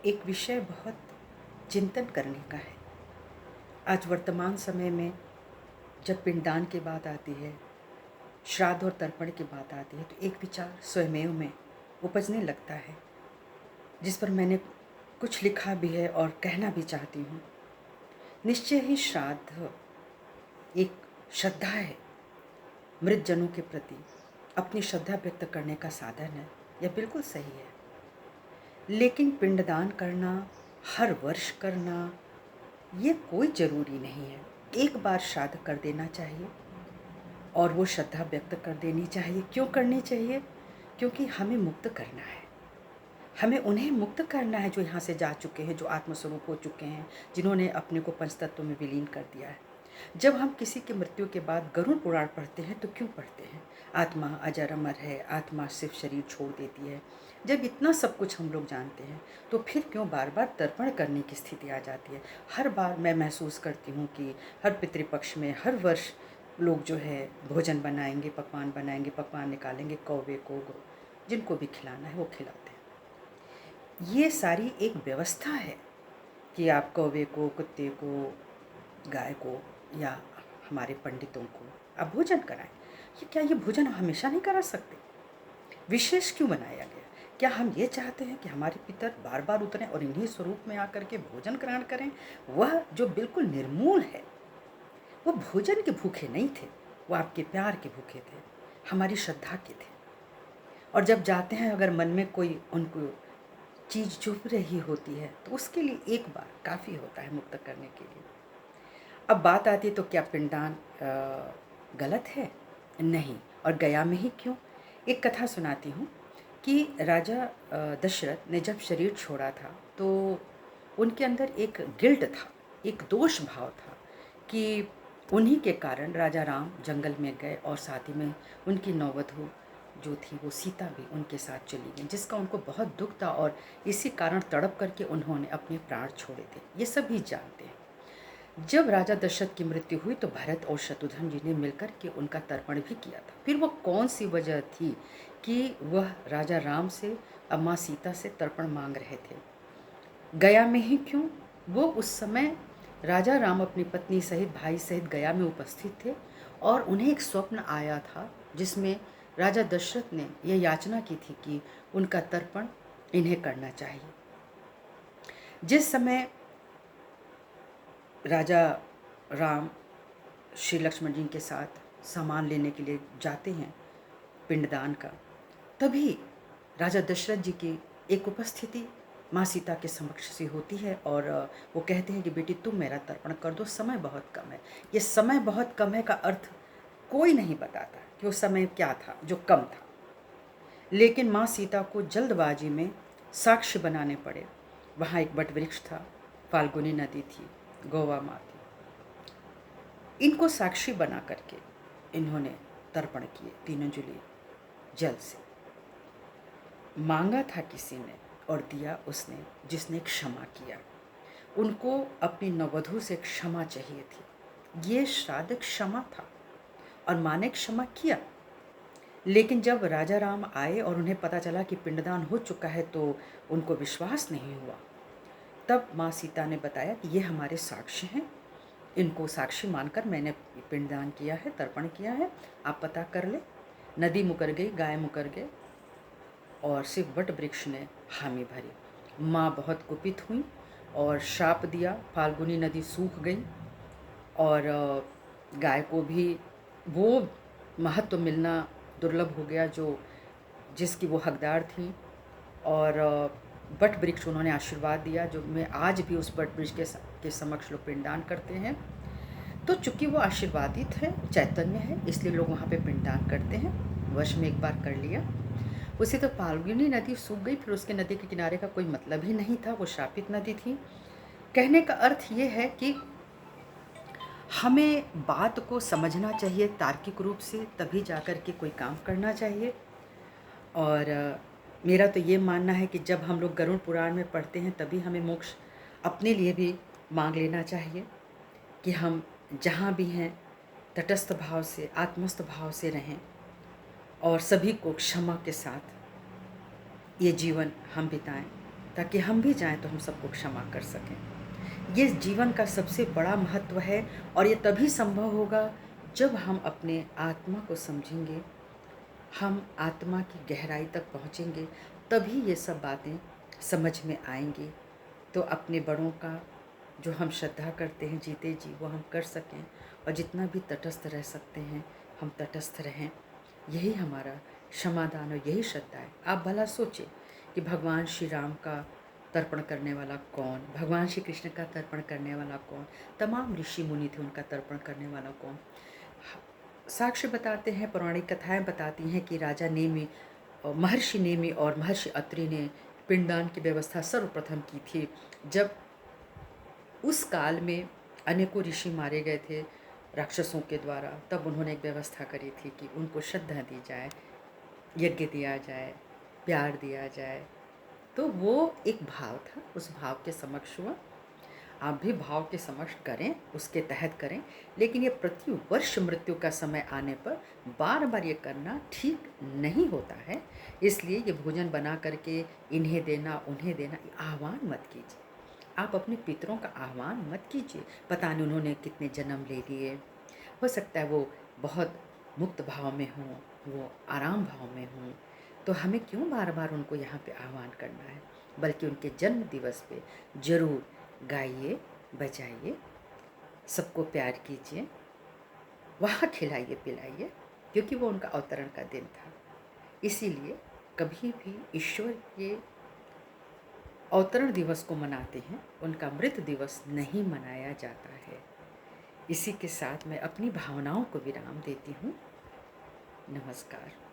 एक विषय बहुत चिंतन करने का है। आज वर्तमान समय में जब पिंडदान की बात आती है, श्राद्ध और तर्पण की बात आती है, तो एक विचार स्वयमेव में उपजने लगता है, जिस पर मैंने कुछ लिखा भी है और कहना भी चाहती हूँ। निश्चय ही श्राद्ध एक श्रद्धा है, मृत जनों के प्रति अपनी श्रद्धा व्यक्त करने का साधन है। यह बिल्कुल सही है, लेकिन पिंडदान करना, हर वर्ष करना, ये कोई ज़रूरी नहीं है। एक बार श्राद्ध कर देना चाहिए और वो श्रद्धा व्यक्त कर देनी चाहिए। क्यों करनी चाहिए? क्योंकि हमें मुक्त करना है। हमें उन्हें मुक्त करना है जो यहाँ से जा चुके हैं, जो आत्मस्वरूप हो चुके हैं, जिन्होंने अपने को पंचतत्व में विलीन कर दिया है। जब हम किसी की मृत्यु के बाद गरुड़ पुराण पढ़ते हैं तो क्यों पढ़ते हैं? आत्मा अजर अमर है, आत्मा सिर्फ शरीर छोड़ देती है। जब इतना सब कुछ हम लोग जानते हैं तो फिर क्यों बार बार तर्पण करने की स्थिति आ जाती है? हर बार मैं महसूस करती हूँ कि हर पितृपक्ष में हर वर्ष लोग जो है भोजन बनाएंगे, पकवान निकालेंगे, कौवे को जिनको भी खिलाना है वो खिलाते हैं। ये सारी एक व्यवस्था है कि आप कौवे को, कुत्ते को, गाय को या हमारे पंडितों को आप भोजन कराएं। ये भोजन हमेशा नहीं करा सकते? विशेष क्यों बनाया गया? क्या हम ये चाहते हैं कि हमारे पितर बार बार उतरें और इन्हीं स्वरूप में आकर के भोजन ग्रहण करें? वह जो बिल्कुल निर्मूल है, वो भोजन के भूखे नहीं थे, वो आपके प्यार के भूखे थे, हमारी श्रद्धा के थे। और जब जाते हैं, अगर मन में कोई उनको चीज़ चुभ रही होती है तो उसके लिए एक बार काफ़ी होता है मुक्त करने के लिए। अब बात आती है तो क्या पिंडदान गलत है? नहीं। और गया में ही क्यों? एक कथा सुनाती हूँ कि राजा दशरथ ने जब शरीर छोड़ा था तो उनके अंदर एक गिल्ट था, एक दोष भाव था कि उन्हीं के कारण राजा राम जंगल में गए और साथ ही में उनकी नौवधु जो थी वो सीता भी उनके साथ चली गई, जिसका उनको बहुत दुख था और इसी कारण तड़प करके उन्होंने अपने प्राण छोड़े थे। ये सभी जानते हैं। जब राजा दशरथ की मृत्यु हुई तो भरत और शत्रुघ्न जी ने मिलकर के उनका तर्पण भी किया था। फिर वो कौन सी वजह थी कि वह राजा राम से अब माँ सीता से तर्पण मांग रहे थे? गया में ही क्यों? वो उस समय राजा राम अपनी पत्नी सहित, भाई सहित गया में उपस्थित थे और उन्हें एक स्वप्न आया था जिसमें राजा दशरथ ने यह याचना की थी कि उनका तर्पण इन्हें करना चाहिए। जिस समय राजा राम श्री लक्ष्मण जी के साथ सामान लेने के लिए जाते हैं पिंडदान का, तभी राजा दशरथ जी की एक उपस्थिति माँ सीता के समक्ष से होती है और वो कहते हैं कि बेटी तुम मेरा तर्पण कर दो, समय बहुत कम है। ये समय बहुत कम है का अर्थ कोई नहीं बताता कि वो समय क्या था जो कम था, लेकिन माँ सीता को जल्दबाजी में साक्ष्य बनाने पड़े। वहाँ एक बट वृक्ष था, फाल्गुनी नदी थी, गोवा माँ थी। इनको साक्षी बना करके इन्होंने तर्पण किए, तीनों जुली जल से। मांगा था किसी ने और दिया उसने जिसने क्षमा किया। उनको अपनी नववधु से क्षमा चाहिए थी। ये श्राद्ध क्षमा था और माँ ने क्षमा किया। लेकिन जब राजा राम आए और उन्हें पता चला कि पिंडदान हो चुका है तो उनको विश्वास नहीं हुआ। तब माँ सीता ने बताया कि ये हमारे साक्षी हैं, इनको साक्षी मानकर मैंने पिंडदान किया है, तर्पण किया है, आप पता कर ले। नदी मुकर गई, गाय मुकर गए और सिर्फ वट वृक्ष ने हामी भरी। माँ बहुत कुपित हुई और श्राप दिया, फाल्गुनी नदी सूख गई और गाय को भी वो महत्व मिलना दुर्लभ हो गया जो जिसकी वो हकदार थी। और वट वृक्ष उन्होंने आशीर्वाद दिया, जो मैं आज भी उस वट वृक्ष के समक्ष लोग पिंडदान करते हैं। तो चूँकि वो आशीर्वादित है, चैतन्य है, इसलिए लोग वहाँ पे पिंडदान करते हैं। वर्ष में एक बार कर लिया। उसी तो फाल्गुनी नदी सूख गई, फिर उसके नदी के किनारे का कोई मतलब ही नहीं था, वो श्रापित नदी थी। कहने का अर्थ ये है कि हमें बात को समझना चाहिए तार्किक रूप से, तभी जाकर के कोई काम करना चाहिए। और मेरा तो ये मानना है कि जब हम लोग गरुड़ पुराण में पढ़ते हैं तभी हमें मोक्ष अपने लिए भी मांग लेना चाहिए कि हम जहाँ भी हैं तटस्थ भाव से, आत्मस्थ भाव से रहें और सभी को क्षमा के साथ ये जीवन हम बिताएं। ताकि हम भी जाएं तो हम सबको क्षमा कर सकें। ये जीवन का सबसे बड़ा महत्व है और ये तभी संभव होगा जब हम अपने आत्मा को समझेंगे, हम आत्मा की गहराई तक पहुँचेंगे, तभी ये सब बातें समझ में आएंगी। तो अपने बड़ों का जो हम श्रद्धा करते हैं जीते जी वो हम कर सकें, और जितना भी तटस्थ रह सकते हैं हम तटस्थ रहें। यही हमारा क्षमादान और यही श्रद्धा है। आप भला सोचें कि भगवान श्री राम का तर्पण करने वाला कौन, भगवान श्री कृष्ण का तर्पण करने वाला कौन, तमाम ऋषि मुनि थे उनका तर्पण करने वाला कौन। साक्ष्य बताते हैं, पौराणिक कथाएं बताती हैं कि राजा नेमि, महर्षि नेमि और महर्षि अत्रि ने पिंडदान की व्यवस्था सर्वप्रथम की थी। जब उस काल में अनेकों ऋषि मारे गए थे राक्षसों के द्वारा, तब उन्होंने एक व्यवस्था करी थी कि उनको श्रद्धा दी जाए, यज्ञ दिया जाए, प्यार दिया जाए। तो वो एक भाव था, उस भाव के समक्ष हुआ। आप भी भाव के समक्ष करें, उसके तहत करें, लेकिन ये प्रति वर्ष मृत्यु का समय आने पर बार बार ये करना ठीक नहीं होता है। इसलिए ये भोजन बना करके इन्हें देना उन्हें देना, ये आह्वान मत कीजिए। आप अपने पितरों का आह्वान मत कीजिए। पता नहीं उन्होंने कितने जन्म ले लिए, हो सकता है वो बहुत मुक्त भाव में हों, वो आराम भाव में हों, तो हमें क्यों बार बार उनको यहाँ पे आह्वान करना है। बल्कि उनके जन्म दिवस पे ज़रूर गाइए, बजाइए, सबको प्यार कीजिए, वहाँ खिलाइए पिलाइए, क्योंकि वो उनका अवतरण का दिन था। इसीलिए कभी भी ईश्वर के अवतरण दिवस को मनाते हैं, उनका मृत दिवस नहीं मनाया जाता है। इसी के साथ मैं अपनी भावनाओं को विराम देती हूँ। नमस्कार।